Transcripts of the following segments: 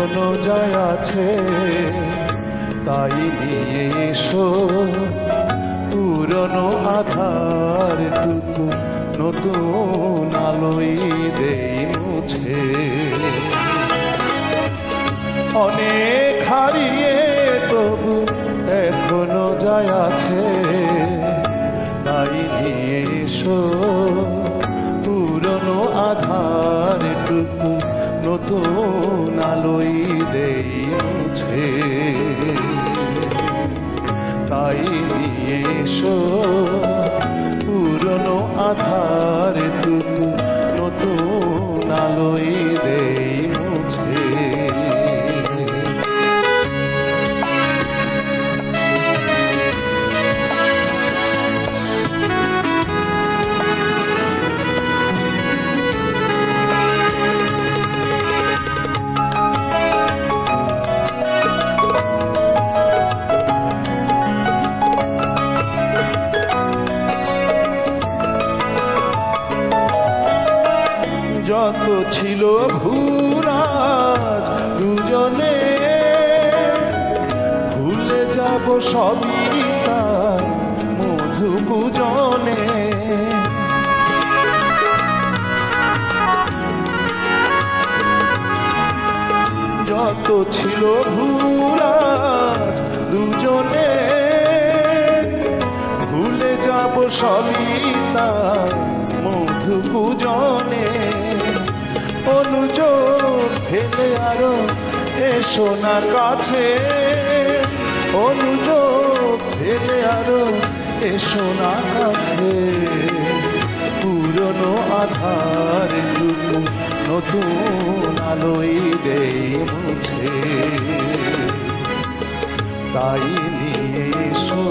এখনো যায় আছে, তাই নিয়ে এসো পুরনো আধারটুকু নতুন আলোয় দেই মুছে। অনেক হারিয়ে তবু এখনো যায় আছে, তাই নিয়ে এসো পুরনো আধারটুকু নতুন আলোয় দেই মুছে। তাই নিয়ে এসো পুরনো আধারটুকু নতুন আলোয় দেই মুছে। যত ছিল ভুল আজ দুজনে, ভুলে যাব সবই তার মধু গুজনে। যত ছিল ভুল আজ দুজনে, ভুলে যাব সবই তার মধু গুজনে। অনুযোগ ফেলে আরো এসো না কাছে, অনুযোগ ফেলে আরো এসো না কাছে। পুরনো আধারটুকু নতুন আলোয় দেই মুছে। তাই নিয়ে এসো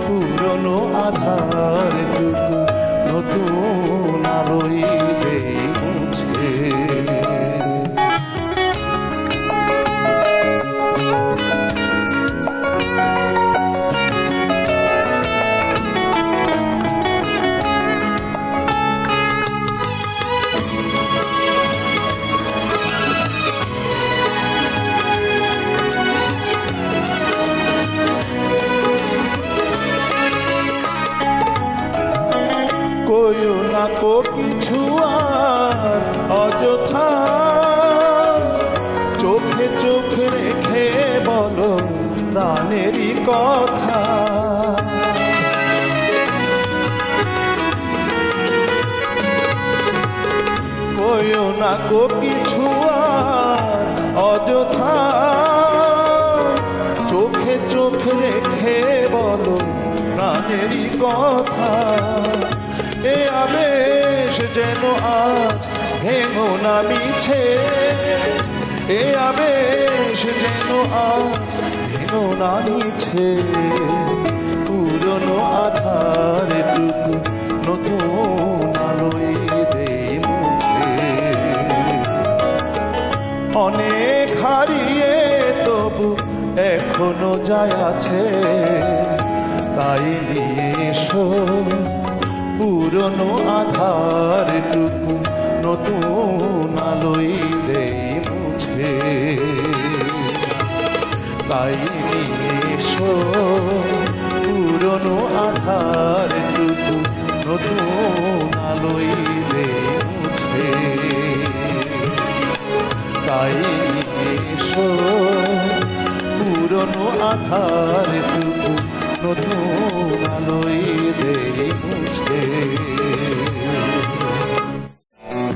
পুরনো আধারটুকু নতুন আলোয় দেই মুছে। কইও না কো কিছু আর অযথা, চোখে চোখে রেখে বলো প্রাণেরই কথা। কইও না কো কিছু আর অযথা, চোখে চোখে রেখে বলো প্রাণেরই কথা। এ আবেশ যেন আজ ভেঙো না মিছে, এ আবেশ যেন আজ ভেঙো না মিছে। পুরনো আধারটুকু নতুন আলোয় দেই মুছে। অনেক হারিয়ে তবু এখনো যায় আছে, তাই নিয়ে এসো পুরনো আধারটুকু নতুন আলোয় দেই মুছে। তাই নিয়ে এসো পুরনো আধারটুকু নতুন আলোয় দেই মুছে। তাই নিয়ে এসো পুরনো আধারটুকু